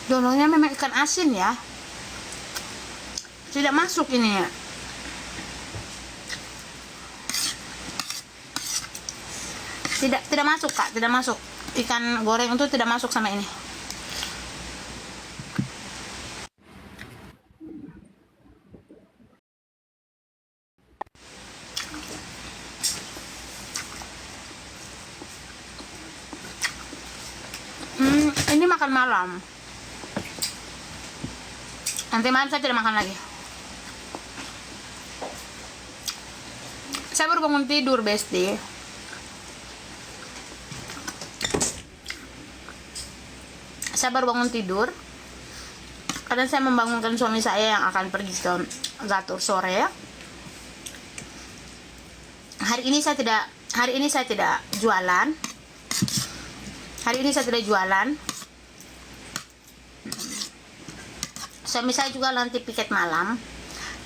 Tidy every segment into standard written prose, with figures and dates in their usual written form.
Dolonya memang ikan asin ya. Tidak masuk ini ya. Tidak masuk Kak, tidak masuk. Ikan goreng itu tidak masuk sama ini. Ini makan malam. Nanti malam saya tidak makan lagi. Saya baru bangun tidur, Besti. Saya baru bangun tidur karena saya membangunkan suami saya yang akan pergi ke Gatur sore ya. Hari ini saya tidak jualan. Hari ini saya tidak jualan. Suami saya juga nanti piket malam.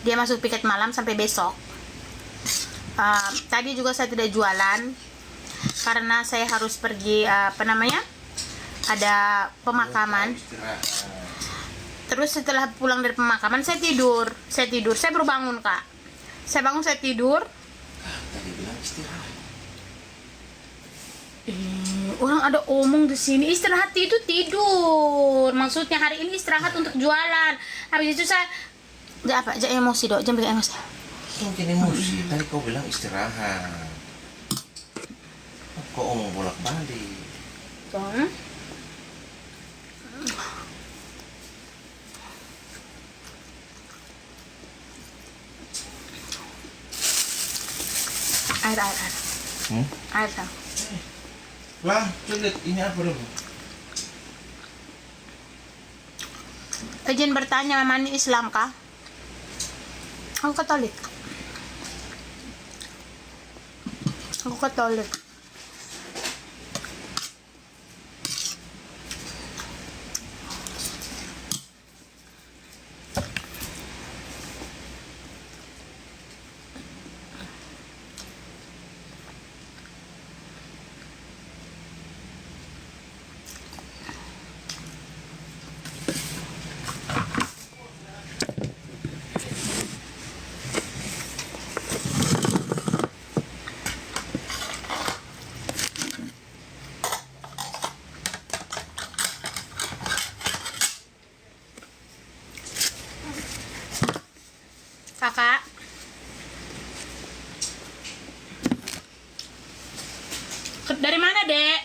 Dia masuk piket malam sampai besok. Tadi juga saya tidak jualan karena saya harus pergi ada pemakaman. Terus setelah pulang dari pemakaman saya tidur. Saya baru bangun Kak. Saya bangun, saya tidur. Tadi bilang istirahat. Orang ada omong di sini, istirahat itu tidur. Maksudnya hari ini istirahat untuk jualan. Habis itu saya jangan emosi dok, jangan bikin emosi. Mungkin emosi. Tadi kau bilang istirahat. Kok omong bolak-balik? Air. Air Sam. Wah, lihat ini apa dong? Izin bertanya, Mama ini Islam kah? Aku Katolik. Kakak, dari mana dek?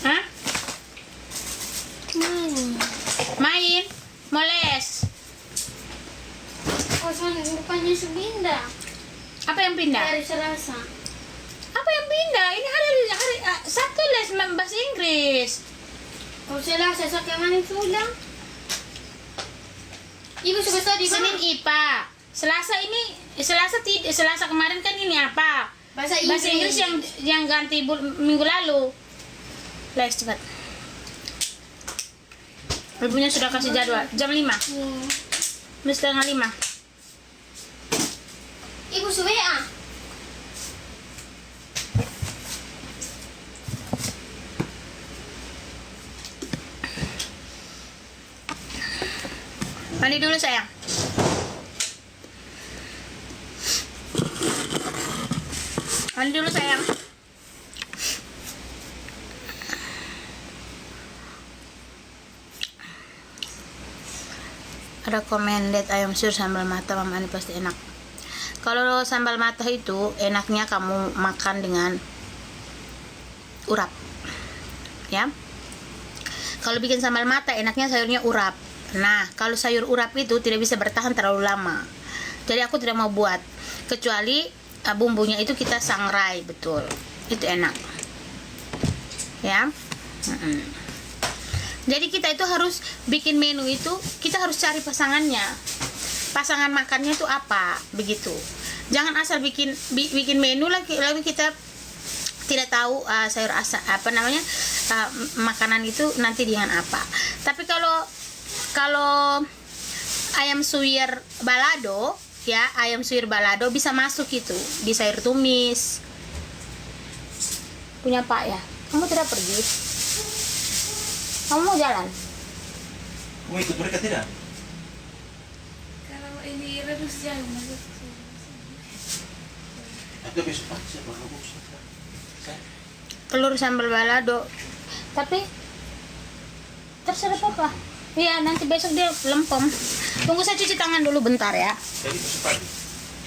Hah? Main? Mau les? Oh, sana bukannya sepindah. Apa yang pindah? Dari Selasa. Apa yang pindah? Ini hari Sabtu les bahasa Inggris. Oh, Selasa sakit manis pulang. Ibu suka tadi Senin IPA. Selasa kemarin kan ini apa? bahasa Bahasa Inggris yang ganti minggu lalu. Les cepat. Ibunya sudah kasih jadwal jam 5. Setengah 5. Ibu suka WA. Mandi dulu sayang. Mandi dulu sayang. Ada komen lihat ayam sur sambal mata Mama ini pasti enak. Kalau sambal mata itu enaknya kamu makan dengan urap. Ya. Kalau bikin sambal mata enaknya sayurnya urap. Nah, kalau sayur urap itu tidak bisa bertahan terlalu lama. Jadi aku tidak mau buat. Kecuali bumbunya itu kita sangrai betul. Itu enak. Ya. Jadi kita itu harus bikin menu itu, kita harus cari pasangannya. Pasangan makannya itu apa? Begitu. Jangan asal bikin menu lalu kita tidak tahu sayur makanan itu nanti dengan apa. Tapi kalau ayam suwir balado ya, ayam suwir balado bisa masuk itu di sayur tumis punya Pak ya. Kamu tidak pergi? Kamu mau jalan? Mau ikut mereka tidak? Kalau ini rebus jauh masuk. Atau besok aja bagus. Telur sambal balado. Tapi terserah papa. Iya, nanti besok dia lempem. Tunggu saya cuci tangan dulu bentar ya. Jadi besok pagi.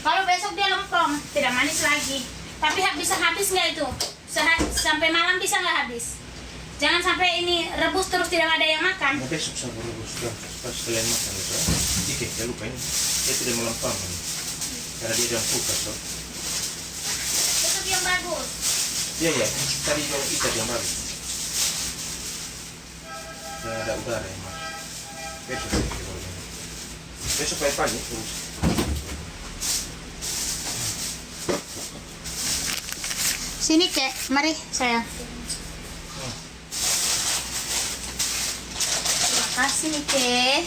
Kalau besok dia lempem, tidak manis lagi. Tapi bisa habis nggak itu? Sampai malam bisa nggak habis? Jangan sampai ini rebus terus tidak ada yang makan. Nah, besok saya rebus pas kalian makan itu. Dikit, jangan lupa ini. Dia tidak melempam ini. Karena dia dalam kulkas toh. Besok yang bagus. Iya ya, tadi yang ikat yang baru. Yang ada udara yang masuk. Besok saya coba ini. Besok pagi terus. Sini kek, mari sayang. Terima kasih kek.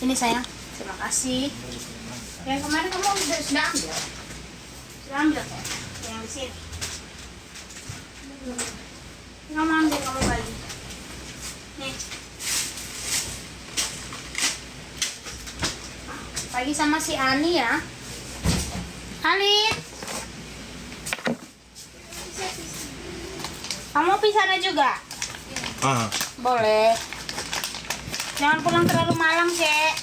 Ini sayang, terima kasih. Yang kemarin kamu sudah ambil. Sudah ambil kek. Yang di sini. Kamu ambil, kamu bagi. Nih. Pagi sama si Ani ya. Ani. Kamu pisahnya juga? Ah, Boleh. Jangan pulang terlalu malam, Kek.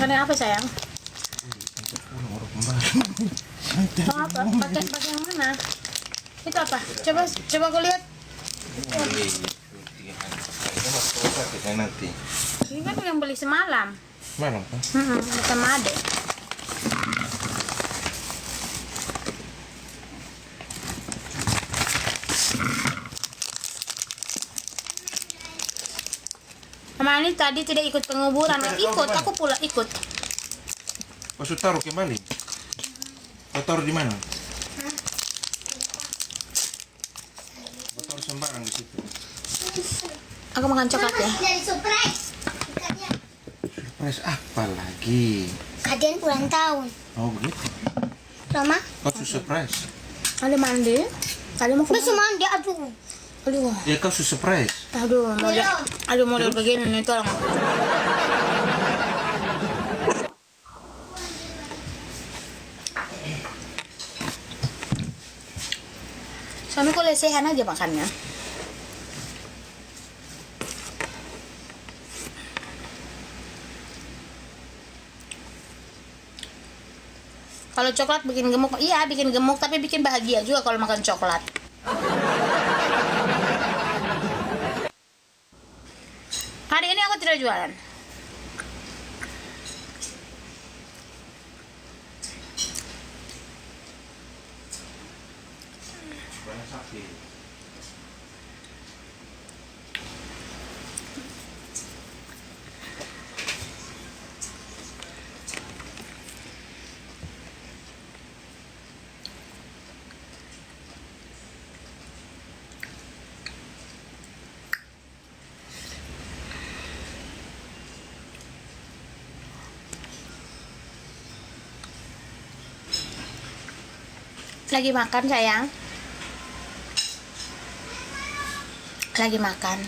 Karena apa, sayang? Oh, apa? Pakai yang mana? Itu apa? Coba aku lihat. nanti. Ini kan yang beli semalam. Mana? Sama adek. Sama ini tadi tidak ikut penguburan. Ikut, aku pula ikut. Maksud taruh kembali? Kau taruh di mana? Kau taruh sembarang di situ. Aku makan coklat ya. Dari surprise. Surprise apa lagi? Kalian ulang tahun. Oh begitu. Mama? Kau surprise? Ada mandi. Tadi mau Besok kemana? mandi, aduh. Aduh. Ya kau surprise. Aduh, model begini nih tolong. Suamiku lesehan aja makannya. Kalau coklat bikin gemuk, iya bikin gemuk, tapi bikin bahagia juga kalau makan coklat. Hari ini aku tidak jualan. Banyak sapi. Lagi makan sayang. Lagi makan.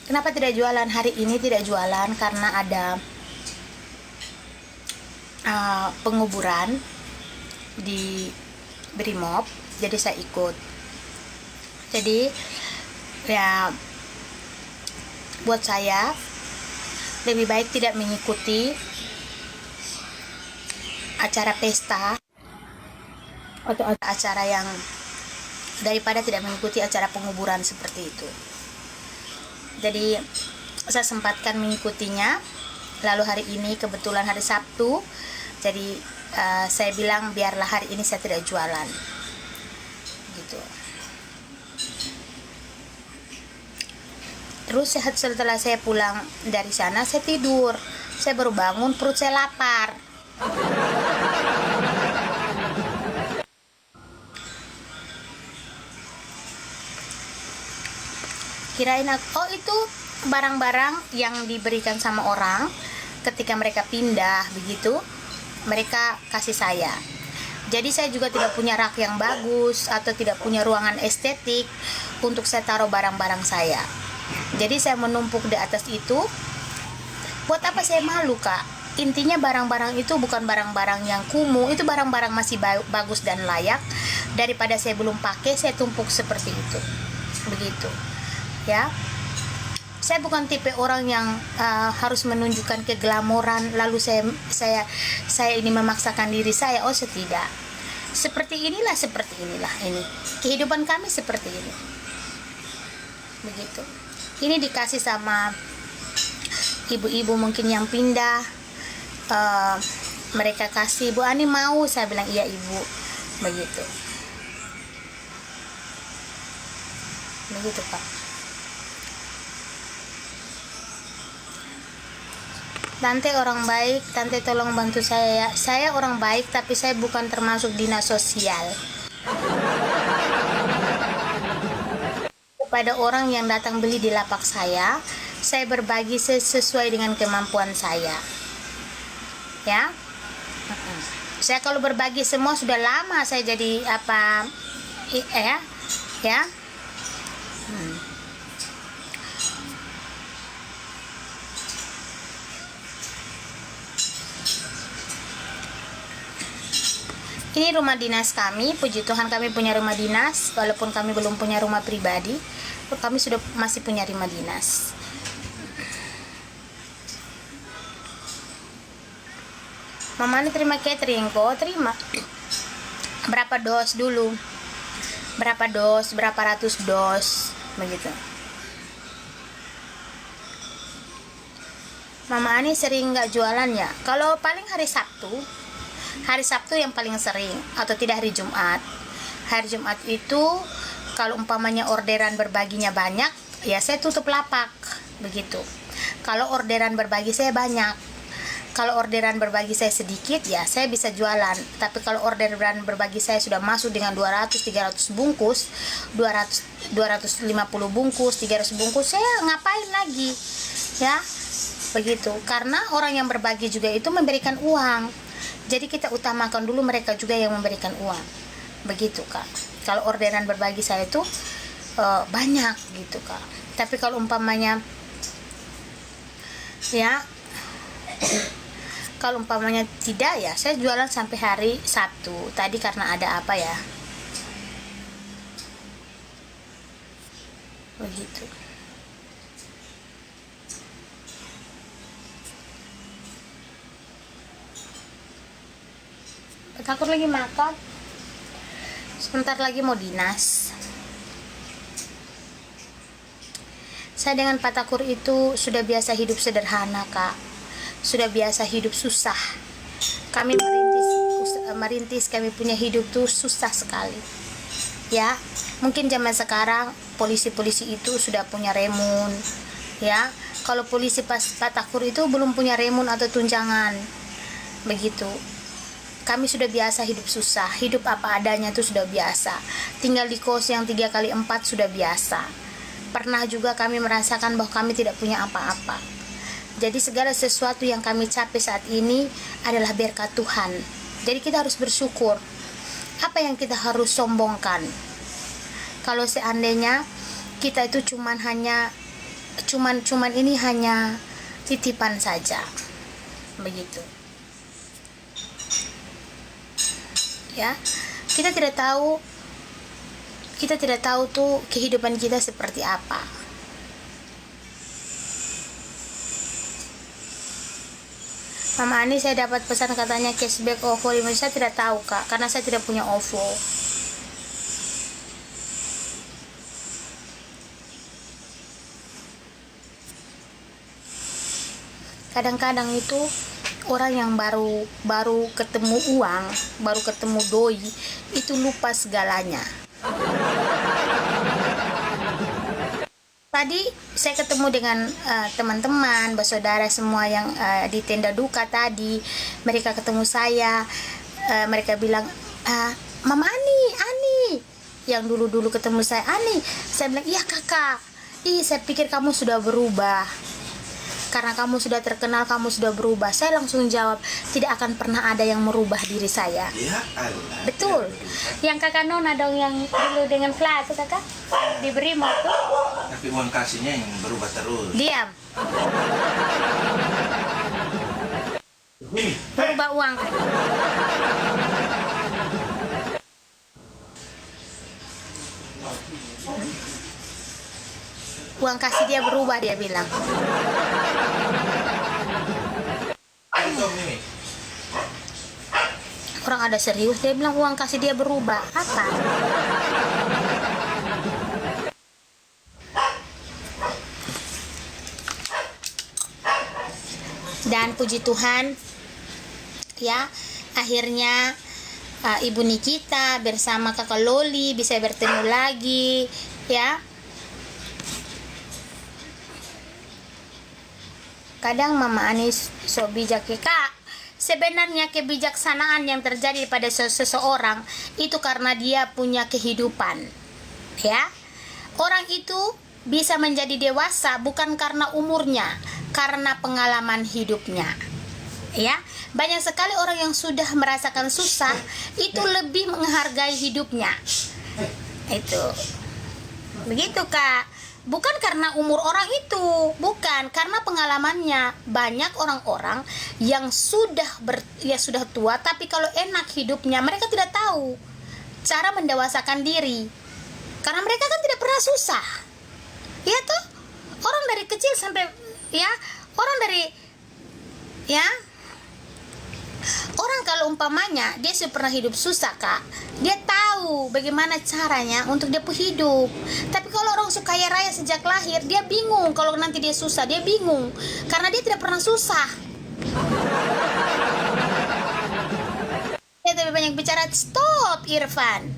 Kenapa tidak jualan hari ini? Tidak jualan karena ada penguburan di Brimob, jadi saya ikut. Jadi ya buat saya lebih baik tidak mengikuti acara pesta atau acara yang daripada tidak mengikuti acara penguburan seperti itu. Jadi saya sempatkan mengikutinya. Lalu hari ini kebetulan hari Sabtu, jadi saya bilang biarlah hari ini saya tidak jualan gitu. Terus setelah saya pulang dari sana saya tidur. Saya baru bangun, perut saya lapar. Kirain aku, oh itu barang-barang yang diberikan sama orang ketika mereka pindah begitu, mereka kasih saya. Jadi saya juga tidak punya rak yang bagus atau tidak punya ruangan estetik untuk saya taruh barang-barang saya. Jadi saya menumpuk di atas itu. Buat apa saya malu, Kak? Intinya barang-barang itu bukan barang-barang yang kumuh, itu barang-barang masih bagus dan layak. Daripada saya belum pakai, saya tumpuk seperti itu. Begitu. Ya. Saya bukan tipe orang yang harus menunjukkan keglamoran lalu saya ini memaksakan diri saya. Oh, tidak. Seperti inilah ini. Kehidupan kami seperti ini. Begitu. Ini dikasih sama ibu-ibu mungkin yang pindah. Mereka kasih, Bu Ani mau, saya bilang iya Ibu. Begitu. Begitu, Pak. Tante orang baik, Tante tolong bantu saya ya. Saya orang baik tapi saya bukan termasuk dinas sosial. Kepada orang yang datang beli di lapak saya berbagi sesuai dengan kemampuan saya. Ya. Saya kalau berbagi semua sudah lama saya jadi apa ya. Ini rumah dinas kami, puji Tuhan kami punya rumah dinas, walaupun kami belum punya rumah pribadi, kami sudah masih punya rumah dinas. Mama ini terima catering kok, terima. Berapa dos dulu? Berapa dos, berapa ratus dos, begitu. Mama Ani sering nggak jualan ya? Kalau paling hari Sabtu yang paling sering, atau tidak hari Jumat. Hari Jumat itu kalau umpamanya orderan berbaginya banyak, ya saya tutup lapak, begitu. Kalau orderan berbagi saya banyak, kalau orderan berbagi saya sedikit, ya saya bisa jualan. Tapi kalau orderan berbagi saya sudah masuk dengan 200-300 bungkus, 250 bungkus, 300 bungkus, saya ngapain lagi? Ya, begitu. Karena orang yang berbagi juga itu memberikan uang. Jadi kita utamakan dulu mereka juga yang memberikan uang. Begitu, Kak. Kalau orderan berbagi saya itu banyak gitu, Kak. Tapi kalau umpamanya ya kalau umpamanya tidak, ya saya jualan sampai hari Sabtu. Tadi karena ada apa ya? Begitu. Takut lagi makan. Sebentar lagi mau dinas. Saya dengan Pak Takur itu sudah biasa hidup sederhana, Kak. Sudah biasa hidup susah. Kami merintis kami punya hidup tuh susah sekali. Ya, mungkin zaman sekarang polisi-polisi itu sudah punya remun. Ya, kalau polisi pas Pak Takur itu belum punya remun atau tunjangan. Begitu. Kami sudah biasa hidup susah, hidup apa adanya itu sudah biasa. Tinggal di kos yang 3x4 sudah biasa. Pernah juga kami merasakan bahwa kami tidak punya apa-apa. Jadi segala sesuatu yang kami capai saat ini adalah berkat Tuhan. Jadi kita harus bersyukur. Apa yang kita harus sombongkan? Kalau seandainya kita itu cuman ini hanya titipan saja. Begitu. Ya, kita tidak tahu tuh kehidupan kita seperti apa. Mama Ani, saya dapat pesan katanya cashback OVO 5. Saya tidak tahu, Kak, karena saya tidak punya OVO. Kadang-kadang itu orang yang baru ketemu uang, baru ketemu doi, itu lupa segalanya. Tadi saya ketemu dengan teman-teman, bersaudara semua yang di tenda duka tadi. Mereka ketemu saya, mereka bilang, Mama Ani, yang dulu ketemu saya, Ani. Saya bilang, iya kakak. Saya pikir kamu sudah berubah. Karena kamu sudah terkenal, kamu sudah berubah. Saya langsung jawab, tidak akan pernah ada yang merubah diri saya. Ya Allah. Betul. Yang kakak Nona dong yang dulu dengan flat tuh kakak diberi mau tuh. Tapi uang kasihnya yang berubah terus. Diam. Berubah uang kan. Uang kasih dia berubah, dia bilang. Orang ada serius, dia bilang uang kasih dia berubah. Apa? Dan puji Tuhan, ya, akhirnya Ibu Nikita bersama kakak Loli bisa bertemu lagi, ya. Kadang Mama Anis so bijak ya kak. Sebenarnya kebijaksanaan yang terjadi pada seseorang itu karena dia punya kehidupan, ya. Orang itu bisa menjadi dewasa bukan karena umurnya, karena pengalaman hidupnya, ya. Banyak sekali orang yang sudah merasakan susah itu lebih menghargai hidupnya. Itu begitu kak. Bukan karena umur orang itu, bukan karena pengalamannya. Banyak orang-orang yang sudah sudah tua, tapi kalau enak hidupnya, mereka tidak tahu cara mendewasakan diri. Karena mereka kan tidak pernah susah. Ya toh? Orang dari kecil sampai orang kalau umpamanya dia sudah pernah hidup susah kak, dia tahu bagaimana caranya untuk dia hidup. Tapi kalau orang suka kaya raya sejak lahir, dia bingung kalau nanti dia susah, dia bingung karena dia tidak pernah susah. Dia lebih banyak bicara. Stop Irfan.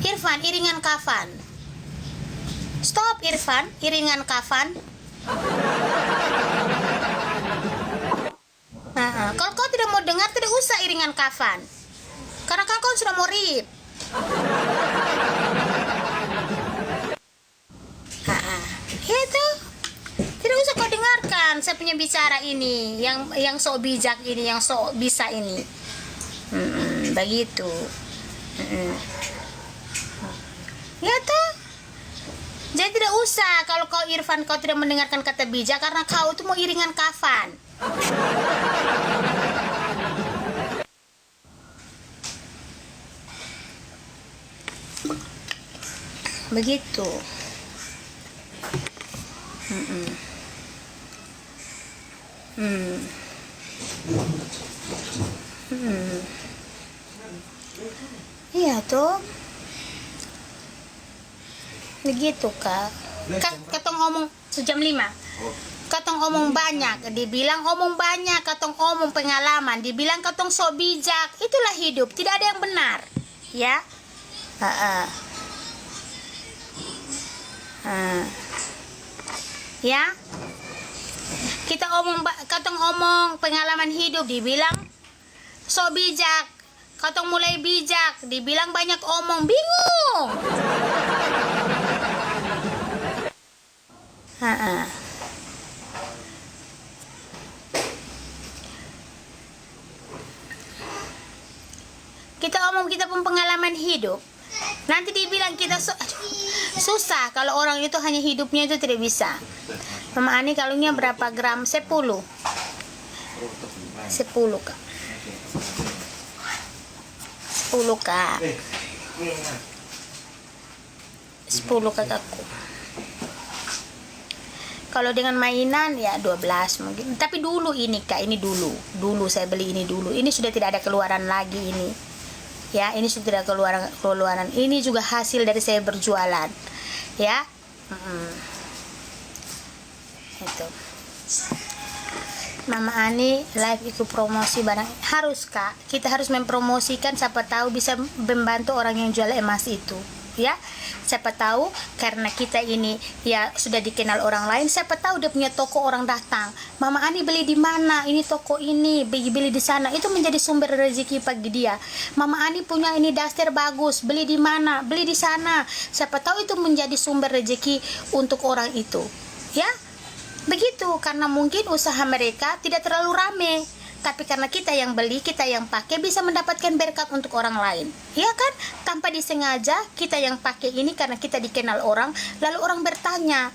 Irfan, iringan kafan. Stop Irfan, iringan kafan. Kalau kau tidak mau dengar, tidak usah iringan kafan. Karena kan kau sudah mau rip. Itu tidak usah kau dengarkan. Saya punya bicara ini, yang sok bijak ini, yang sok bisa ini. Begitu. Ya tuh. Jadi tidak usah kalau kau Irfan kau tidak mendengarkan kata bijak karena kau itu mau iringan kafan. Begitu. Iya tuh. Begitu kak. Katong ngomong sejam 5. Katong ngomong banyak, dibilang ngomong banyak, katong ngomong pengalaman, dibilang katong so bijak. Itulah hidup, tidak ada yang benar, ya. Ya. Kita katong ngomong pengalaman hidup, dibilang so bijak. Katong mulai bijak, dibilang banyak omong, bingung. Kita omong kita pun pengalaman hidup. Nanti dibilang kita susah kalau orang itu hanya hidupnya itu tidak bisa. Mama Ani kalungnya berapa gram? 10 kak. 10 kak. 10 kakakku. Kalau dengan mainan ya 12 mungkin. Tapi dulu ini kak, ini dulu saya beli ini dulu. Ini sudah tidak ada keluaran lagi ini. Ya, ini sudah tidak keluaran. Ini juga hasil dari saya berjualan. Ya. Itu. Mama Ani live itu promosi barang. Harus kak, kita harus mempromosikan, siapa tahu bisa membantu orang yang jual emas itu. ya. Siapa tahu karena kita ini ya sudah dikenal orang lain, siapa tahu dia punya toko, orang datang, Mama Ani beli di mana, ini toko ini, beli di sana, itu menjadi sumber rezeki bagi dia. Mama Ani punya ini daster bagus, beli di mana, beli di sana, siapa tahu itu menjadi sumber rezeki untuk orang itu, ya. Begitu, karena mungkin usaha mereka tidak terlalu rame, tapi karena kita yang beli, kita yang pakai, bisa mendapatkan berkat untuk orang lain, ya kan? Tanpa disengaja kita yang pakai ini karena kita dikenal orang, lalu orang bertanya,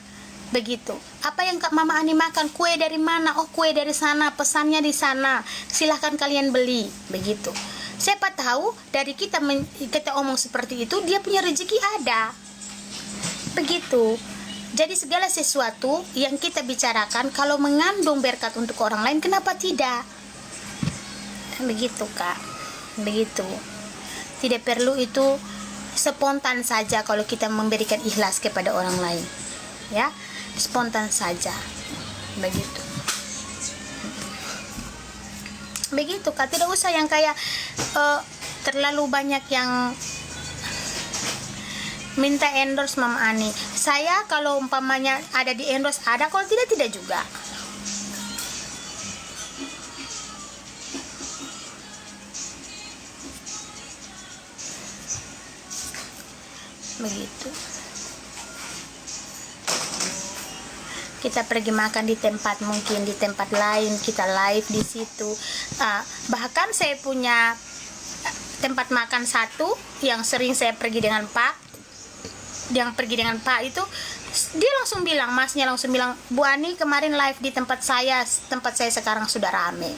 begitu, apa yang Kak Mama Ani makan, kue dari mana? Oh, kue dari sana, pesannya di sana, silahkan kalian beli, begitu. Siapa tahu dari kita omong seperti itu, dia punya rezeki ada, begitu. Jadi segala sesuatu yang kita bicarakan kalau mengandung berkat untuk orang lain, kenapa tidak? Begitu Kak, begitu. Tidak perlu itu spontan saja kalau kita memberikan ikhlas kepada orang lain, ya, spontan saja, begitu. Begitu Kak, tidak usah yang kayak terlalu banyak yang minta endorse Mama Ani. Saya kalau umpamanya ada di endorse ada, kalau tidak juga. Begitu. Kita pergi makan di tempat, mungkin di tempat lain kita live di situ. Bahkan saya punya tempat makan satu yang sering saya pergi dengan Pak. Yang pergi dengan Pak itu, dia langsung bilang, masnya langsung bilang, Bu Ani kemarin live di tempat saya sekarang sudah rame.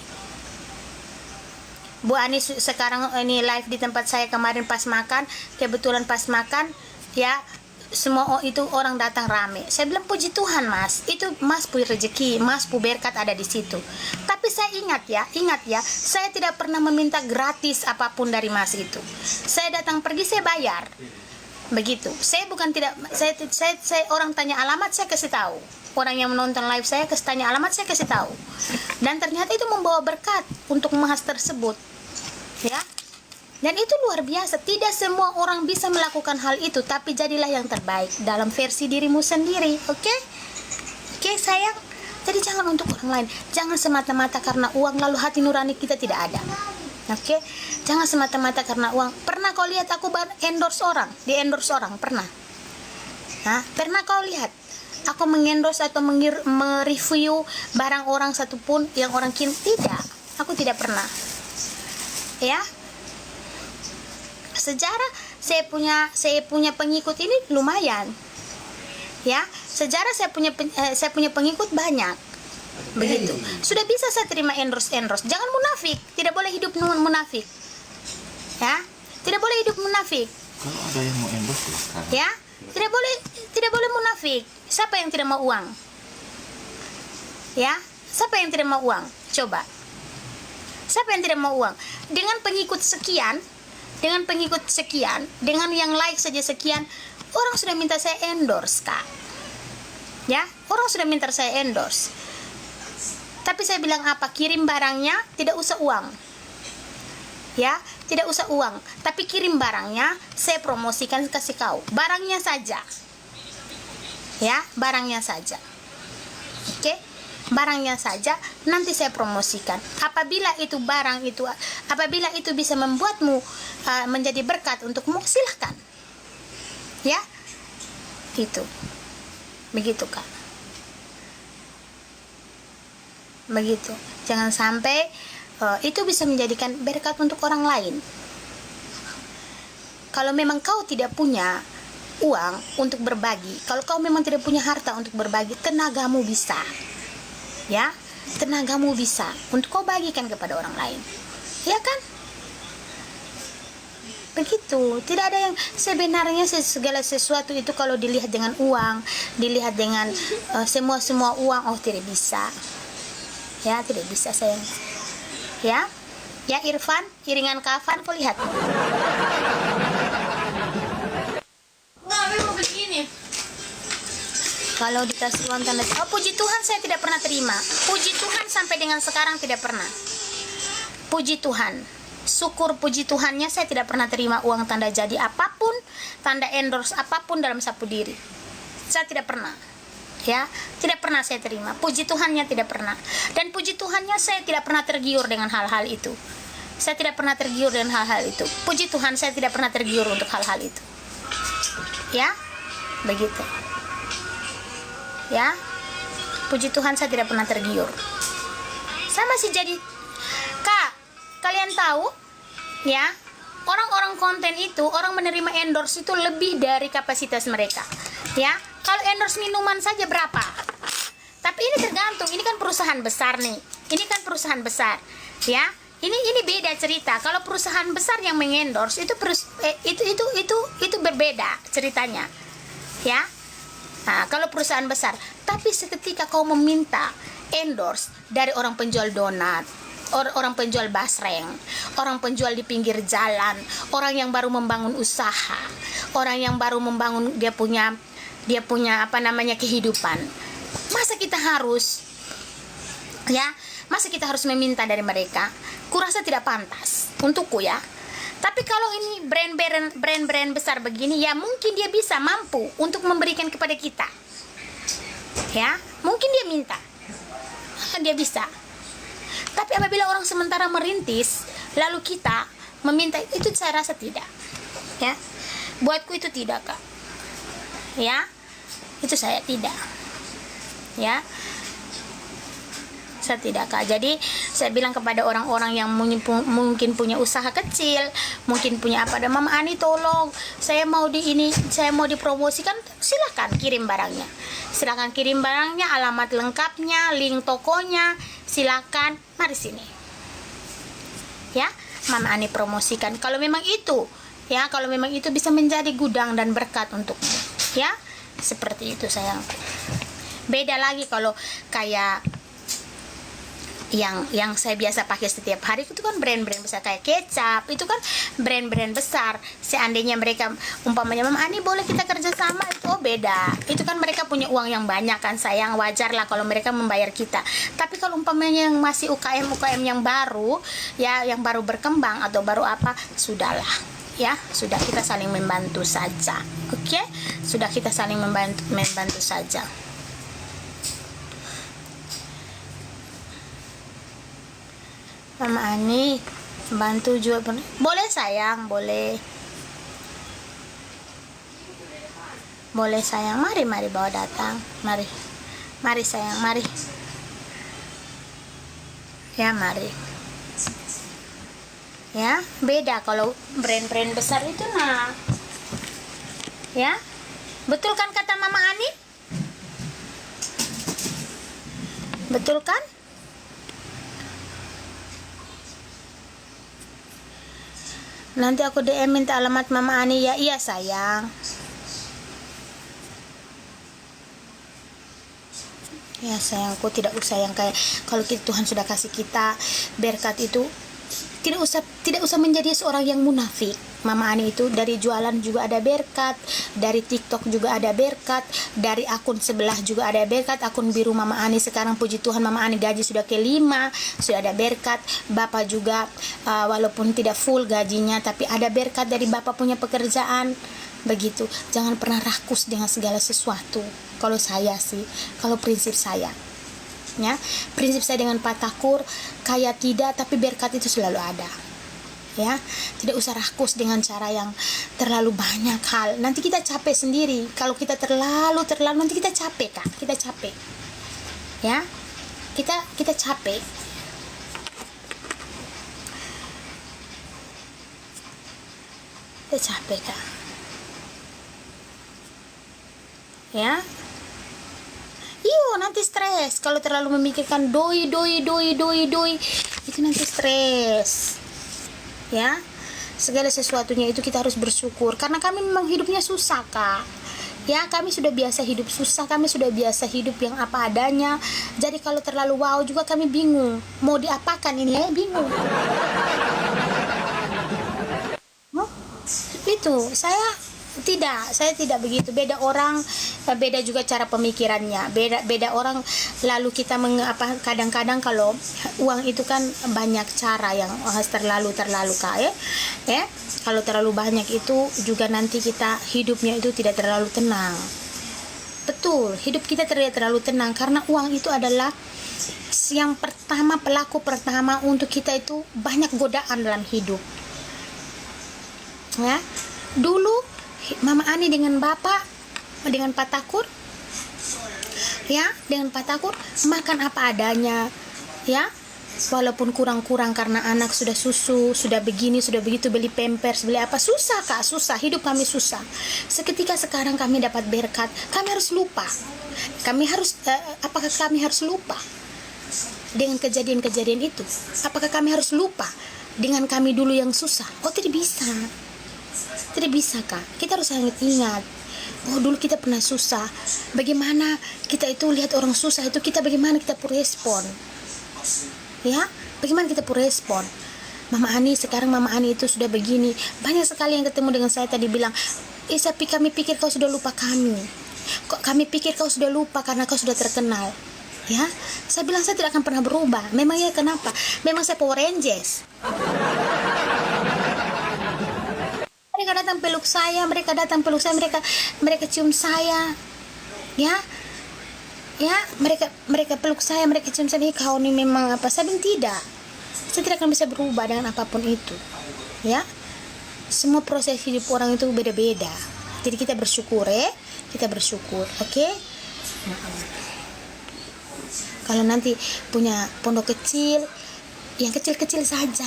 Bu Ani sekarang ini live di tempat saya kemarin pas makan, kebetulan pas makan, ya, semua itu orang datang rame. Saya bilang puji Tuhan Mas, itu Mas punya rezeki, Mas punya berkat ada di situ. Tapi saya ingat ya, saya tidak pernah meminta gratis apapun dari Mas itu. Saya datang pergi saya bayar. Begitu. Saya bukan tidak, saya orang tanya alamat saya kasih tahu. Orang yang menonton live saya tanya alamat saya kasih tahu. Dan ternyata itu membawa berkat untuk Mas tersebut. Ya. Dan itu luar biasa. Tidak semua orang bisa melakukan hal itu, tapi jadilah yang terbaik dalam versi dirimu sendiri. Oke? Oke, sayang. Jadi jangan untuk orang lain. Jangan semata-mata karena uang lalu hati nurani kita tidak ada. Oke? Jangan semata-mata karena uang. Pernah kau lihat aku endorse orang? Di endorse orang? Pernah? Nah, pernah kau lihat aku mengendorse atau mereview barang orang satupun yang orang kirim? Tidak. Aku tidak pernah. Ya? Sejarah saya punya pengikut ini lumayan, ya. Sejarah saya punya pengikut banyak, begitu. Sudah bisa saya terima endorse. Jangan munafik, tidak boleh hidup munafik, ya. Tidak boleh hidup munafik. Kalau ada yang mau endorse silakan. Ya, tidak boleh munafik. Siapa yang tidak mau uang? Ya, siapa yang tidak mau uang? Coba. Siapa yang tidak mau uang? Dengan pengikut sekian, dengan yang like saja sekian, orang sudah minta saya endorse, Kak. Ya, orang sudah minta saya endorse. Tapi saya bilang apa? Kirim barangnya, tidak usah uang. Ya, tidak usah uang, tapi kirim barangnya, saya promosikan kasih kau. Barangnya saja. Ya, barangnya saja. Oke? Barangnya saja nanti saya promosikan. Apabila itu bisa membuatmu menjadi berkat untukmu, silahkan. Ya, itu. Begitu, Kak. Begitu. Jangan sampai itu bisa menjadikan berkat untuk orang lain. Kalau memang kau tidak punya uang untuk berbagi, kalau kau memang tidak punya harta untuk berbagi, tenagamu bisa. Ya, tenagamu bisa untuk kau bagikan kepada orang lain, ya kan? Begitu. Tidak ada yang sebenarnya segala sesuatu itu kalau dilihat dengan uang, dilihat dengan semua uang, oh tidak bisa. Ya, tidak bisa sayang. Ya, ya Irfan, iringan kafan kau lihat. Nggak, mau begini. Kalau dikasih uang tanda, oh puji Tuhan saya tidak pernah terima. Puji Tuhan sampai dengan sekarang tidak pernah. Puji Tuhan. syukur puji Tuhannya saya tidak pernah terima uang tanda jadi apapun, tanda endorse apapun dalam sapu diri. Saya tidak pernah. Ya, tidak pernah saya terima. Puji Tuhannya tidak pernah. Dan puji Tuhannya saya tidak pernah tergiur dengan hal-hal itu. Saya tidak pernah tergiur dengan hal-hal itu. Puji Tuhan saya tidak pernah tergiur untuk hal-hal itu. Ya, begitu. Ya, puji Tuhan saya tidak pernah tergiur. Saya masih jadi, Kak, kalian tahu ya, orang-orang konten itu, orang menerima endorse itu lebih dari kapasitas mereka. Ya, kalau endorse minuman saja berapa? Tapi ini tergantung, ini kan perusahaan besar nih. Ini kan perusahaan besar, ya. Ini beda cerita. Kalau perusahaan besar yang mengendorse itu berbeda ceritanya. Ya. Nah, kalau perusahaan besar, tapi seketika kau meminta endorse dari orang penjual donat, orang penjual basreng, orang penjual di pinggir jalan, orang yang baru membangun usaha, orang yang baru membangun dia punya kehidupan. Masa kita harus meminta dari mereka? Kurasa tidak pantas untukku ya. Tapi kalau ini brand-brand besar begini, ya mungkin dia bisa mampu untuk memberikan kepada kita. Ya, mungkin dia minta. Dia bisa. Tapi apabila orang sementara merintis, lalu kita meminta, itu saya rasa tidak. Ya. Buatku itu tidak, Kak. Ya. Itu saya tidak. Ya. Saya tidak, Kak. Jadi saya bilang kepada orang-orang yang mungkin punya usaha kecil, mungkin punya apa, dan Mama Ani tolong, saya mau dipromosikan, silakan kirim barangnya. Silakan kirim barangnya, alamat lengkapnya, link tokonya, silakan, mari sini. Ya, Mama Ani promosikan. Kalau memang itu bisa menjadi gudang dan berkat untukmu. Ya, seperti itu sayangku. Beda lagi kalau kayak yang saya biasa pakai setiap hari, itu kan brand-brand besar kayak kecap, itu kan brand-brand besar. Seandainya mereka umpamanya, Mama Ani boleh kita kerjasama, itu beda. Itu kan mereka punya uang yang banyak kan, sayang, wajar lah kalau mereka membayar kita. Tapi kalau umpamanya yang masih UKM yang baru, ya yang baru berkembang atau baru apa, sudahlah. Ya, sudah kita saling membantu saja. Oke? Sudah kita saling membantu saja. Mama Ani bantu jual, boleh sayang, boleh sayang, mari bawa datang, mari sayang, mari ya, mari ya. Beda kalau brand-brand besar itu, nah ya, betul kan kata Mama Ani, betul kan? Nanti aku DM minta alamat Mama Ani ya. Iya sayang. Ya sayangku, tidak usah yang kayak, kalau Tuhan sudah kasih kita berkat itu, tidak usah menjadi seorang yang munafik. Mama Ani itu dari jualan juga ada berkat, dari TikTok juga ada berkat, dari akun sebelah juga ada berkat. Akun biru Mama Ani sekarang, puji Tuhan, Mama Ani gaji sudah ke-5, sudah ada berkat. Bapak juga walaupun tidak full gajinya, tapi ada berkat dari Bapak punya pekerjaan. Begitu. Jangan pernah rakus dengan segala sesuatu. Kalau saya sih, kalau prinsip saya, ya, prinsip saya dengan Pak Takur, kaya tidak, tapi berkat itu selalu ada. Ya, tidak usah rakus dengan cara yang terlalu banyak hal. Nanti kita capek sendiri. Kalau kita terlalu nanti kita capek, Kak. Kita capek. Ya. Kita capek. Kita capek, Kak. Ya. Nanti stres. Kalau terlalu memikirkan doi, itu nanti stres. Ya, segala sesuatunya itu kita harus bersyukur, karena kami memang hidupnya susah, Kak. Ya, kami sudah biasa hidup susah, kami sudah biasa hidup yang apa adanya. Jadi kalau terlalu wow juga kami bingung mau diapakan ini, ya bingung. Itu saya Tidak, saya tidak begitu. Beda orang, beda juga cara pemikirannya. Beda orang. Lalu kita kadang-kadang kalau uang itu kan banyak cara yang terlalu kaya, ya. Kalau terlalu banyak itu juga nanti kita hidupnya itu tidak terlalu tenang. Betul, hidup kita tidak terlalu tenang karena uang itu adalah yang pertama, pelaku pertama untuk kita itu banyak godaan dalam hidup. Ya, dulu Mama Ani dengan Bapak, dengan Pak Takur, ya, dengan Pak Takur makan apa adanya, ya, walaupun kurang-kurang karena anak sudah susu, sudah begini, sudah begitu, beli pampers, beli apa, susah Kak, susah, hidup kami susah. Seketika sekarang kami dapat berkat, kami harus lupa, apakah kami harus lupa dengan kejadian-kejadian itu? Apakah kami harus lupa dengan kami dulu yang susah? Oh, tidak bisa. Tidak bisa Kak, kita harus sangat ingat, oh dulu kita pernah susah. Bagaimana kita itu lihat orang susah itu, bagaimana kita respon, ya, bagaimana kita respon. Mama Ani, sekarang Mama Ani itu sudah begini. Banyak sekali yang ketemu dengan saya tadi bilang, tapi kami pikir kau sudah lupa kami. Kok kami pikir kau sudah lupa karena kau sudah terkenal. Ya, saya bilang saya tidak akan pernah berubah. Memangnya kenapa? Memang saya Power Rangers. Mereka datang peluk saya, mereka cium saya, ya, mereka peluk saya, mereka cium saya. Kau ini memang apa? Saya bilang tidak. Saya tidak akan bisa berubah dengan apapun itu, ya. Semua proses hidup orang itu beda-beda. Jadi kita bersyukur, oke? Kalau nanti punya pondok kecil, yang kecil-kecil saja.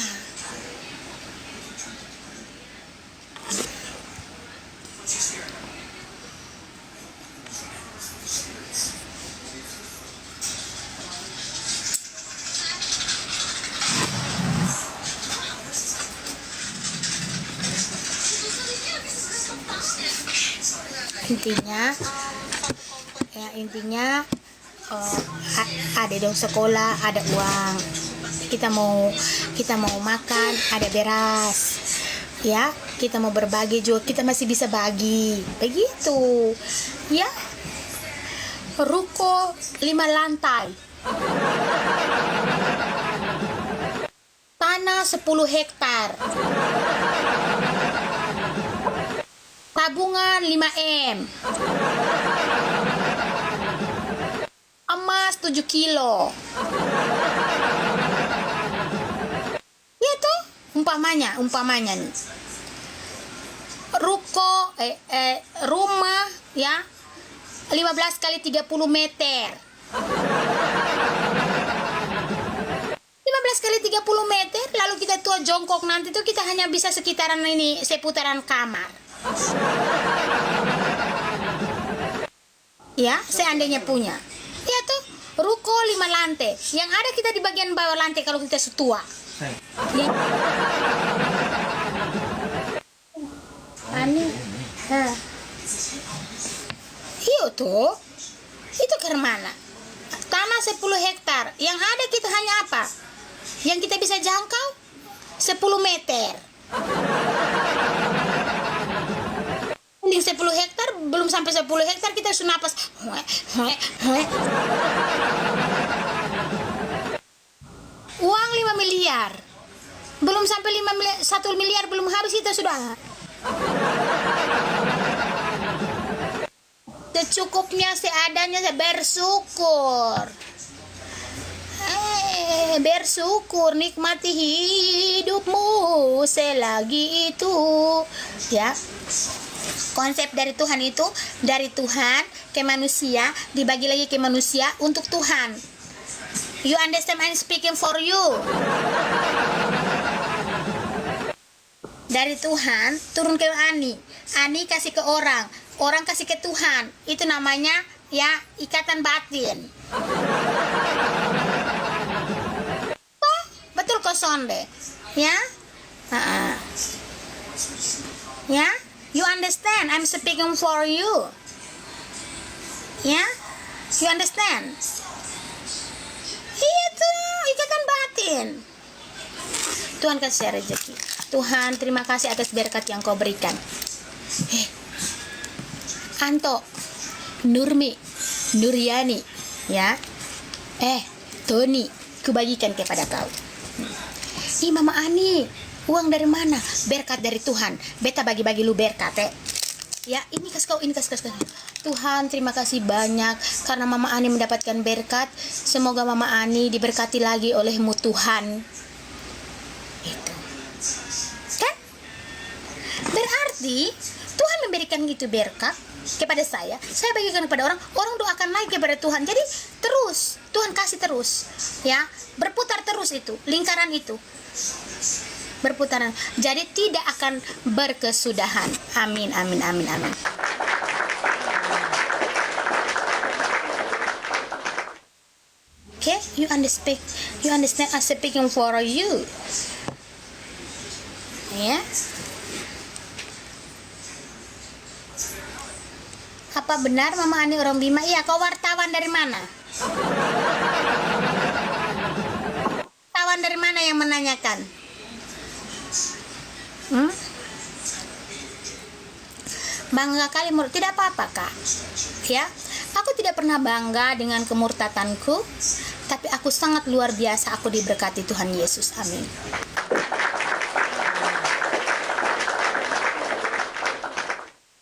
Intinya ada dong sekolah, ada uang, kita mau makan, ada beras, ya, kita mau berbagi juga, kita masih bisa bagi, begitu, ya. Ruko 5 lantai, tanah 10 hektar, tabungan 5M, emas 7 kilo. Ya tuh, umpamanya nih. Ruko rumah ya 15 kali 30 meter. 15 kali 30 meter, lalu kita tua jongkok nanti tuh kita hanya bisa sekitaran ini, seputaran kamar. Ya, seandainya punya. Ya tuh, ruko 5 lantai. Yang ada kita di bagian bawah lantai kalau kita setua. Ya. Ani. Iyo tuh. Itu ke mana? Tanah 10 hektar. Yang ada kita hanya apa? Yang kita bisa jangkau 10 meter. Di 10 hektar, belum sampai 10 hektar kita sudah napas. Uang 5 miliar. Belum sampai 5 miliar, 1 miliar belum habis kita sudah. Secukupnya, seadanya, bersyukur. Bersyukur, nikmati hidupmu selagi itu, ya. Konsep dari Tuhan itu, dari Tuhan ke manusia, dibagi lagi ke manusia untuk Tuhan. You understand? I'm speaking for you. Dari Tuhan turun ke Ani, Ani kasih ke orang, orang kasih ke Tuhan. Itu namanya ya ikatan batin. Oh, betul kosong deh, ya. Ya, you understand? I'm speaking for you. Ya, you understand? Iya tuh, ikatan batin. Tuhan kasih rezeki. Tuhan, terima kasih atas berkat yang kau berikan. Anto, Nurmi, Nuryani, ya. Tony, kubagikan kepada kau. Ih, Mama Ani, uang dari mana? Berkat dari Tuhan. Beta bagi-bagi lu berkat, Ya, ini kasih kau. Tuhan, terima kasih banyak karena Mama Ani mendapatkan berkat. Semoga Mama Ani diberkati lagi olehmu Tuhan. Itu. Kan? Berarti Tuhan memberikan gitu berkat kepada saya bagikan kepada orang doakan lagi kepada Tuhan. Jadi terus Tuhan kasih terus, ya, berputar terus itu lingkaran itu, berputaran. Jadi tidak akan berkesudahan. Amin, amin, amin, amin. Okay, you understand I'm speaking for you, ya. Apa benar Mama Ani orang Bima? Iya, kau wartawan dari mana? Wartawan dari mana yang menanyakan? Bangga kali menurut, tidak apa-apa Kak. Ya, aku tidak pernah bangga dengan kemurtatanku, tapi aku sangat luar biasa, aku diberkati Tuhan Yesus. Amin.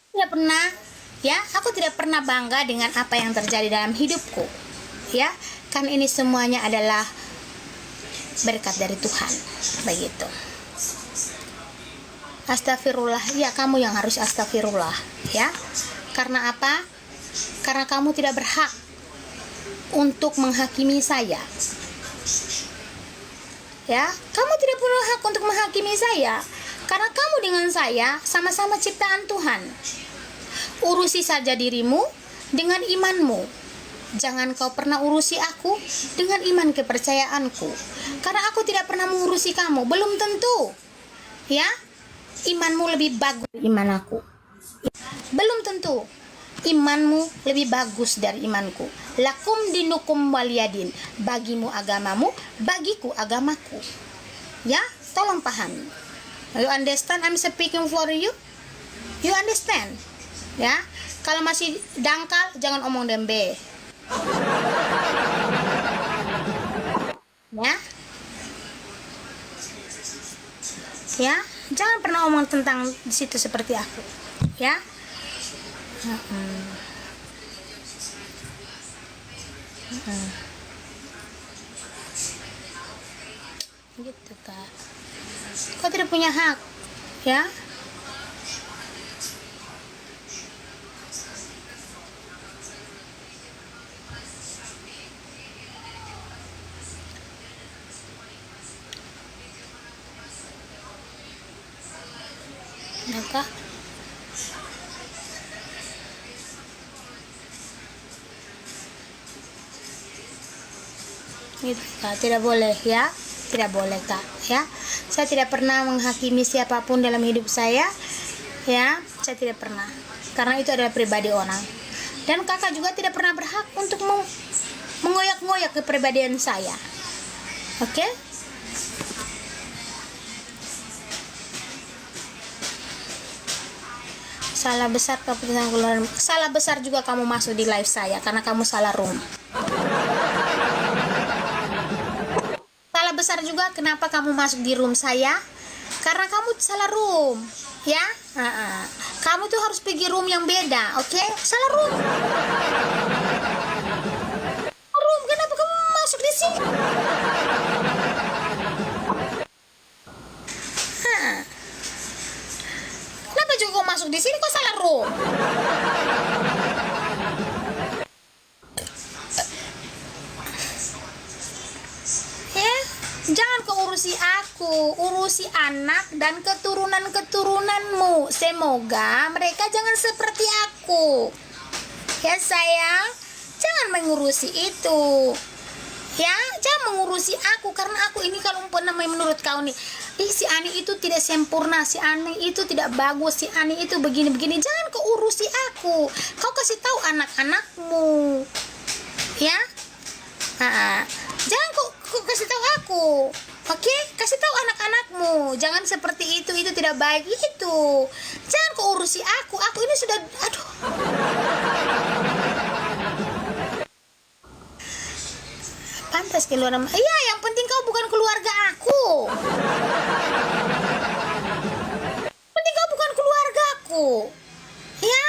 Tidak pernah, ya, aku tidak pernah bangga dengan apa yang terjadi dalam hidupku, ya, karena ini semuanya adalah berkat dari Tuhan, begitu. Astagfirullah, ya, kamu yang harus astagfirullah, ya. Karena apa? Karena kamu tidak berhak untuk menghakimi saya, ya. Kamu tidak punya hak untuk menghakimi saya, karena kamu dengan saya sama-sama ciptaan Tuhan. Urusi saja dirimu dengan imanmu. Jangan kau pernah urusi aku dengan iman kepercayaanku, karena aku tidak pernah mengurusi kamu. Belum tentu, ya, imanmu lebih bagus dari iman aku. Belum tentu imanmu lebih bagus dari imanku. Lakum dinukum waliyadin. Bagimu agamamu, bagiku agamaku. Ya, tolong pahami. You understand? I'm speaking for you. You understand? Ya, kalau masih dangkal jangan omong dembe. Ya. Ya, jangan pernah omong tentang di situ seperti aku, ya. Gitu Kak. Kau tidak punya hak, ya. Ya, Kak. Gitu Kak, tidak boleh, ya. Tidak boleh Kak, ya. Saya tidak pernah menghakimi siapapun dalam hidup saya, ya. Saya tidak pernah, karena itu adalah pribadi orang. Dan Kakak juga tidak pernah berhak untuk mengoyak-ngoyak kepribadian saya. Oke? Salah besar keputusan keluar. Salah besar juga kamu masuk di live saya karena kamu salah room. Salah besar juga kenapa kamu masuk di room saya? Karena kamu salah room, ya. Kamu tuh harus pergi room yang beda, oke? Salah room. Room, kenapa kamu masuk di sini? Kenapa juga kau masuk di sini? Kau salah room. Ya, jangan kau urusi aku, urusi anak dan keturunan-keturunanmu. Semoga mereka jangan seperti aku. Ya sayang, jangan mengurusi itu. Ya, jangan mengurusi aku karena aku ini kalau namanya menurut kau nih, si Ani itu tidak sempurna, si Ani itu tidak bagus, si Ani itu begini-begini. Jangan kau urusi aku. Kau kasih tahu anak-anakmu. Ya? Jangan kau kasih tahu aku. Oke, kasih tahu anak-anakmu, jangan seperti itu tidak baik itu. Jangan kau urusi aku ini sudah, aduh. Pantas keluar nama. Iya, yang penting kau bukan keluarga aku. Penting kau bukan keluargaku. Ya?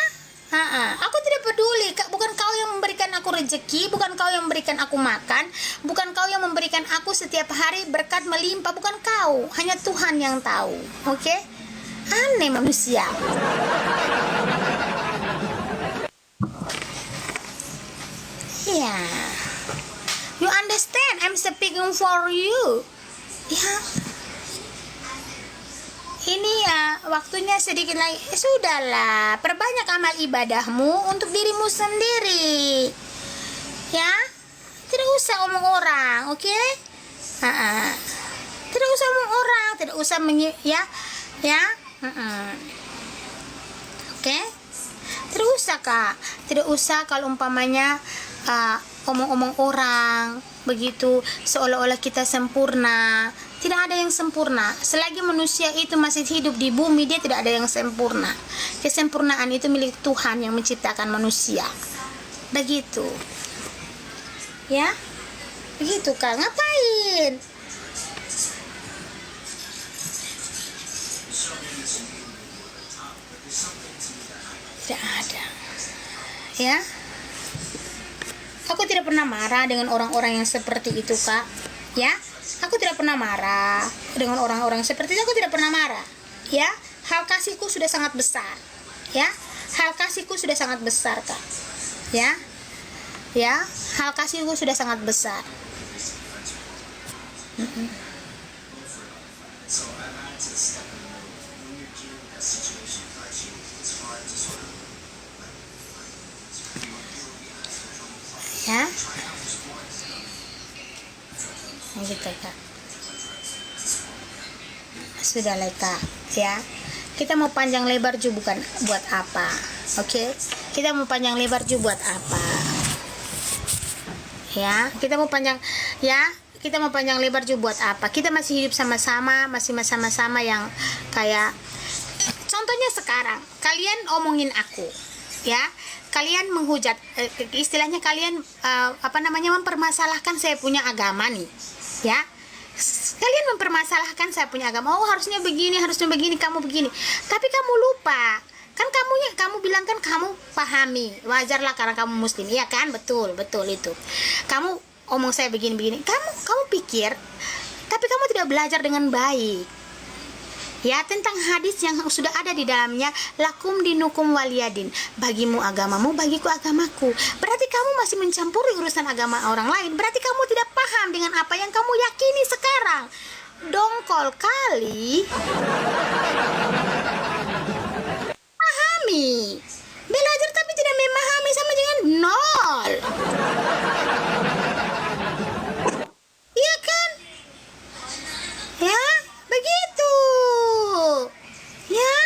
Aku tidak peduli. Bukan kau yang memberikan aku rezeki, bukan kau yang memberikan aku makan, bukan kau yang memberikan aku setiap hari berkat melimpah, bukan kau. Hanya Tuhan yang tahu. Oke? Aneh manusia. Ya. You understand? I'm speaking for you. Ya. Ini ya waktunya sedikit lagi. Sudahlah, perbanyak amal ibadahmu untuk dirimu sendiri. Ya, tidak usah omong orang, oke? Tidak usah omong orang, tidak usah oke? Tidak usah kak, tidak usah kalau umpamanya omong-omong orang begitu seolah-olah kita sempurna. Tidak ada yang sempurna. Selagi manusia itu masih hidup di bumi, dia tidak ada yang sempurna. Kesempurnaan itu milik Tuhan yang menciptakan manusia. Begitu. Ya? Begitu Kak. Ngapain? Tidak ada. Ya? Aku tidak pernah marah dengan orang-orang yang seperti itu, Kak. Ya? Aku tidak pernah marah dengan orang-orang seperti itu. Aku tidak pernah marah. Ya? Hal kasihku sudah sangat besar. Ya? Hal kasihku sudah sangat besar, Kak. Ya? Ya? Hal kasihku sudah sangat besar. Ya? Gitu Kak. Sudah Kak, ya. Kita mau panjang lebar juga bukan buat apa. Oke? Kita mau panjang lebar juga buat apa? Ya, kita mau panjang lebar juga buat apa? Kita masih hidup sama-sama, masih sama-sama yang kayak contohnya sekarang, kalian omongin aku, ya. Kalian menghujat, istilahnya kalian mempermasalahkan saya punya agama nih. Ya, kalian mempermasalahkan saya punya agama. Oh, harusnya begini, kamu begini. Tapi kamu lupa, kan kamu bilang kan kamu pahami, wajarlah karena kamu muslim, iya kan? Betul itu. Kamu omong saya begini. Kamu pikir, tapi kamu tidak belajar dengan baik. Ya, tentang hadis yang sudah ada di dalamnya, lakum dinukum waliyadin, bagimu agamamu, bagiku agamaku. Berarti kamu masih mencampuri urusan agama orang lain. Berarti kamu tidak paham dengan apa yang kamu yakini sekarang. Dongkol kali. Pahami. Belajar tapi tidak memahami sama dengan nol. Iya kan? Ya, begitu. Ya,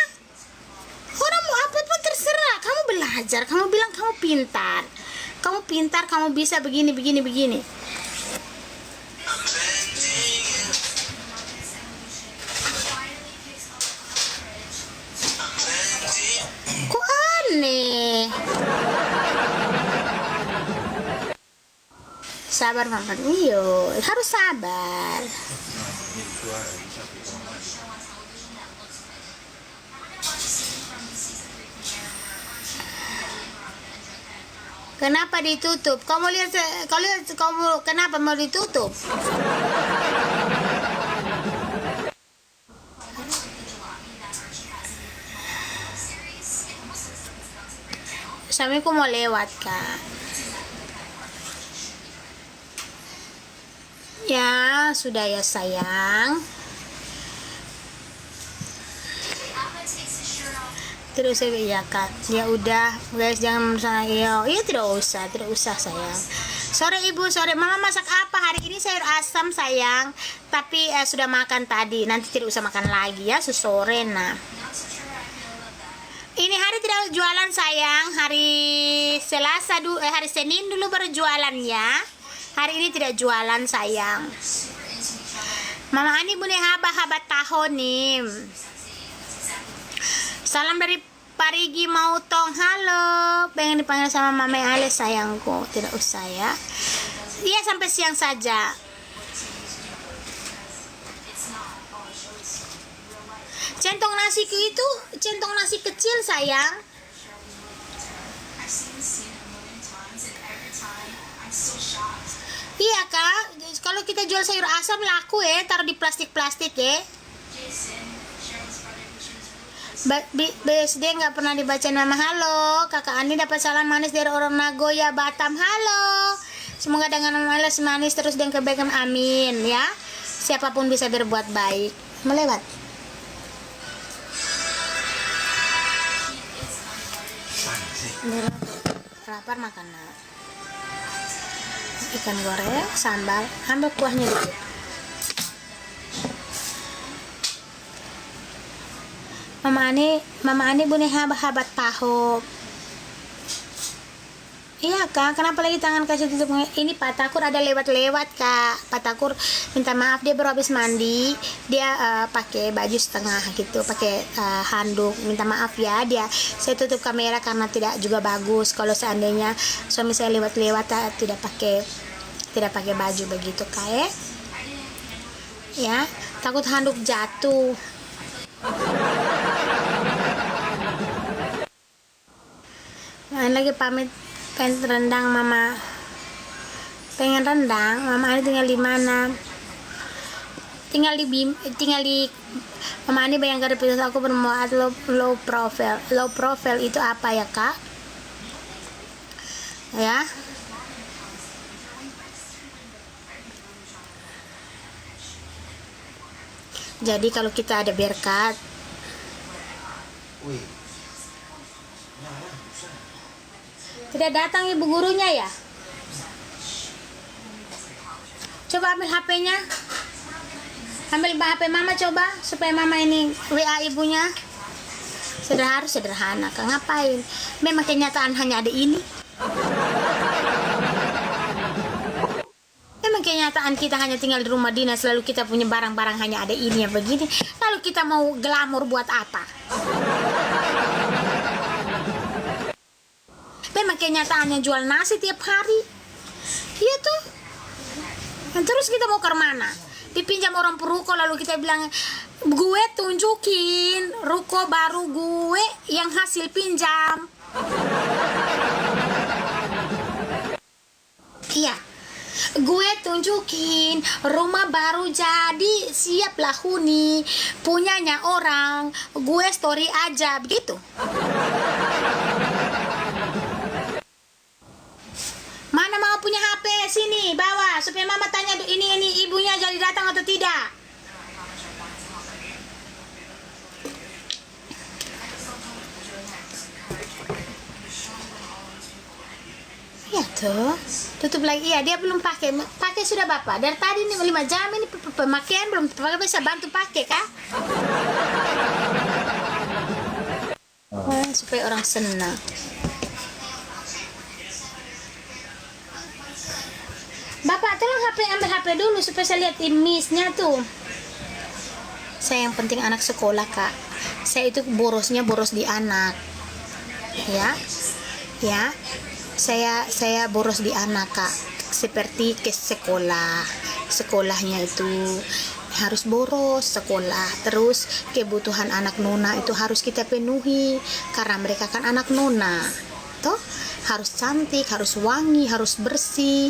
orang mau apapun terserah. Kamu belajar, kamu bilang kamu pintar, kamu bisa begini. Kok aneh? Sabar Mamat, iyo harus sabar. Kenapa ditutup? Kamu lihat kenapa mau ditutup? Suamiku mau lewat, Kak. Ya, sudah ya sayang. Tidak usah ya Kak. Ya udah, guys, jangan saya. Iya tidak usah sayang. Sore Ibu, sore Mama masak apa? Hari ini sayur asam sayang. Tapi sudah makan tadi. Nanti tidak usah makan lagi ya, sesore nah. Ini hari tidak jualan sayang. Hari hari Senin dulu baru jualan ya. Hari ini tidak jualan sayang. Mama Ani Bune haba-haba tahonim. Salam dari Parigi Mautong. Halo. Pengen dipanggil sama Mama Ale sayangku. Tidak usah ya. Iya sampai siang saja. Centong nasiku itu centong nasi kecil sayang. Iya kak, kalau kita jual sayur asam laku ya, taruh di plastik-plastik ya. BSD nggak pernah dibaca nama. Halo, kakak Andi dapat salam manis dari orang Nagoya Batam. Halo, semoga dengan manis manis terus dan kebaikan, amin ya. Siapapun bisa berbuat baik. Melewat. Lapar makan ikan goreng, sambal, ambil kuahnya dikit. Mama Ani Bune habat tahu. Iya kak, kenapa lagi tangan kasih tutup? Ini Pak Takur ada lewat-lewat kak. Pak Takur minta maaf, dia baru habis mandi, dia pakai baju setengah gitu, pakai handuk. Minta maaf ya, saya tutup kamera karena tidak juga bagus. Kalau seandainya suami saya lewat-lewat tidak pakai baju begitu kak ya, takut handuk jatuh. Lagi pamit. Pengen rendang mama, pengen rendang. Mama Ani tinggal di mana? Tinggal di Mama Ani bayangkan episode aku bermuat low profile itu apa ya kak? Ya. Jadi kalau kita ada berkat, tidak datang ibu gurunya ya? Coba ambil HP-nya. Ambil HP mama coba supaya mama ini WA ibunya. Sederhana kan, ngapain? Memang kenyataan hanya ada ini. Memang kenyataan kita hanya tinggal di rumah dinas, lalu kita punya barang-barang hanya ada ini yang begini. Lalu kita mau glamor buat apa? Memang kenyataannya jual nasi tiap hari. Iya tuh. Dan terus kita mau ke mana? Dipinjam orang peruko lalu kita bilang, gue tunjukin ruko baru gue yang hasil pinjam. Iya. Gue tunjukin rumah baru jadi siaplah huni, punyanya orang, gue story aja begitu. Mana mau punya HP? Sini, bawa supaya mama tanya ini ibunya jadi datang atau tidak. Ya tuh, tutup lagi. Ya, dia belum pakai sudah bapak. Dari tadi nih 5 jam ini pemakaian belum pakai, bisa bantu pakai kah? Supaya orang senang. Bapak tolong ambil HP dulu supaya saya lihat imisnya tuh. Saya yang penting anak sekolah kak. Saya itu boros di anak. Ya. Saya boros di anak kak. Seperti ke sekolahnya itu harus boros sekolah. Terus kebutuhan anak nona itu harus kita penuhi karena mereka kan anak nona. Toh harus cantik, harus wangi, harus bersih.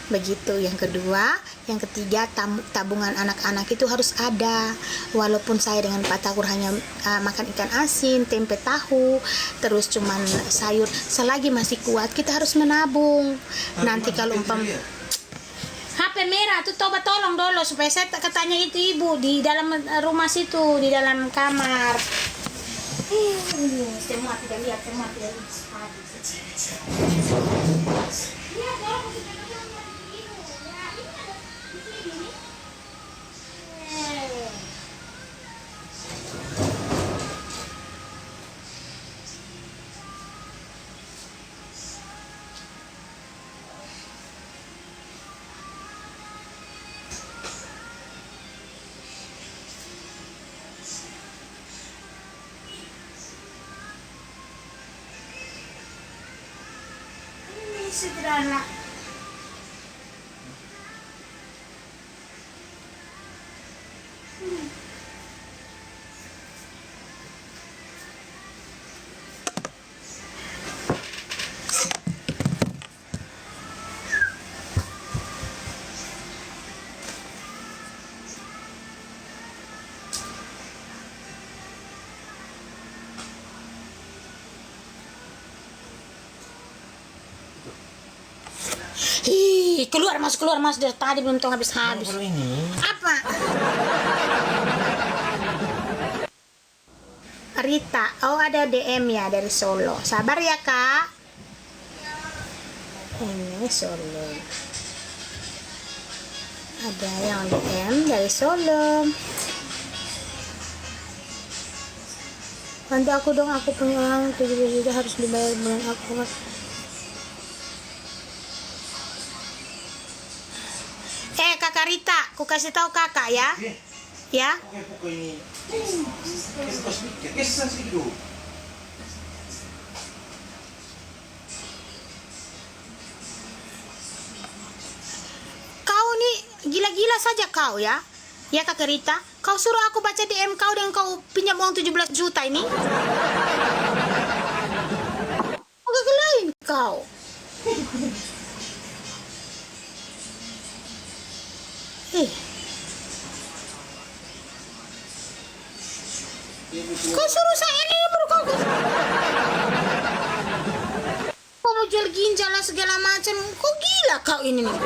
Begitu. Yang kedua, yang ketiga, tabungan anak-anak itu harus ada. Walaupun saya dengan Pak Takur hanya makan ikan asin, tempe tahu, terus cuman sayur, selagi masih kuat kita harus menabung. Nanti kalau HP merah tuh coba tolong dulu supaya saya katanya itu ibu di dalam rumah situ, di dalam kamar. Semua tidak lihat. sederhana. Ih, keluar mas dari tadi belum tahu habis. Kalau ini Apa? Rita, oh ada DM ya dari Solo. Sabar ya kak. Ini Solo. Ada yang DM dari Solo. Bantu aku dong, aku punya uang 7 juta harus dibayar bulan aku. Kakak Rita, aku kasih tahu kakak ya. Ya. oke pokok ini. Kita sedikit, kisah sedikit. Kau nih gila-gila saja kau ya. Ya kakak Rita, kau suruh aku baca DM kau dan kau pinjam uang 17 juta ini. Agak lain kau. Kau suruh saya ini baru kau mau jual ginjal lah segala macam. Kau gila kau ini nih.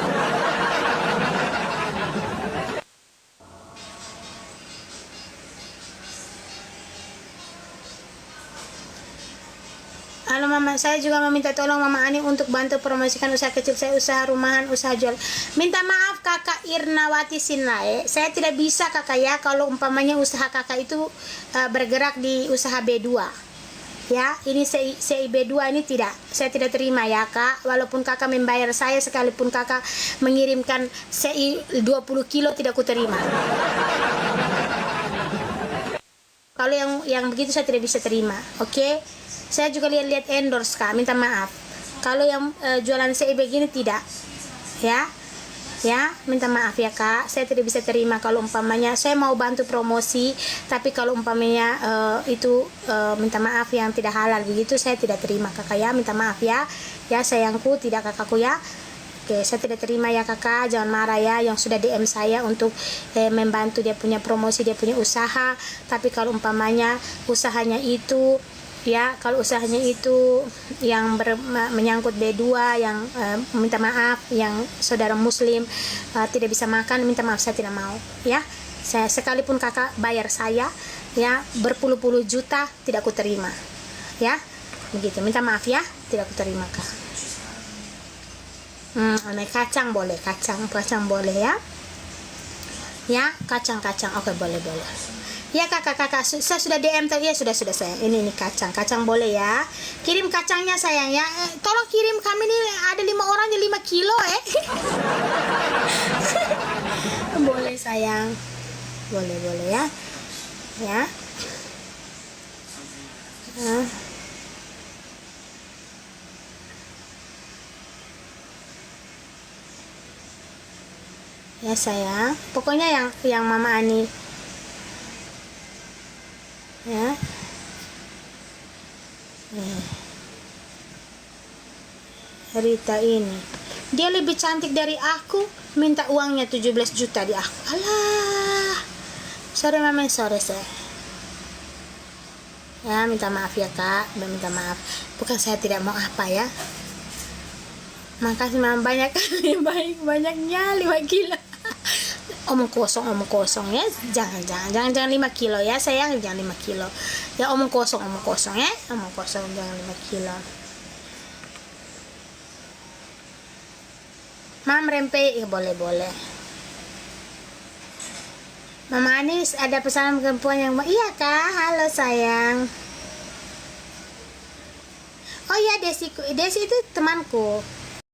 Halo mama, saya juga meminta tolong mama Ani untuk bantu promosikan usaha kecil saya, usaha rumahan, usaha jual. Minta maaf kakak Irnawati Sinlae, saya tidak bisa kakak ya kalau umpamanya usaha kakak itu bergerak di usaha B2. Ya, ini CI B2 ini saya tidak terima ya kak. Walaupun kakak membayar saya, sekalipun kakak mengirimkan CI 20 kilo tidak kuterima. Kalau yang begitu saya tidak bisa terima, oke? Saya juga lihat endorse kak, minta maaf. Kalau yang jualan CI begini tidak, ya, minta maaf ya kak. Saya tidak bisa terima kalau umpamanya saya mau bantu promosi, tapi kalau umpamanya itu minta maaf yang tidak halal begitu, saya tidak terima kakak ya. Minta maaf ya, sayangku, tidak kakakku ya. Oke, saya tidak terima ya kakak, jangan marah ya yang sudah DM saya untuk membantu dia punya promosi, dia punya usaha. Tapi kalau umpamanya usahanya itu kalau usahanya itu yang menyangkut B2 yang minta maaf, yang saudara muslim tidak bisa makan, minta maaf, saya tidak mau ya. Saya sekalipun kakak bayar saya ya berpuluh-puluh juta tidak aku terima ya, begitu. Minta maaf ya, tidak aku terima kak. Kacang boleh, kacang boleh ya, kacang oke, boleh. Ya kakak, saya sudah DM tadi ya, sudah saya. Ini kacang boleh ya. Kirim kacangnya sayang ya. Tolong kirim, kami nih ada 5 orangnya 5 kilo Boleh sayang. Boleh ya. Ya. Ya sayang. Pokoknya yang Mama Ani ya. Rita ini dia lebih cantik dari aku, minta uangnya 17 juta di aku. Alah, sorry mama, sorry saya ya. Minta maaf ya kak, minta maaf, bukan saya tidak mau apa ya. Makasih mama banyak banyaknya 5 kilo. Omong kosong ya, jangan 5 kilo ya sayang, jangan 5 kilo ya. Omong kosong ya, omong kosong, jangan 5 kilo. Mam rempe ya, boleh. Mama Anis ada pesanan perempuan yang iya kak. Halo sayang. Oh iya, Desi itu temanku.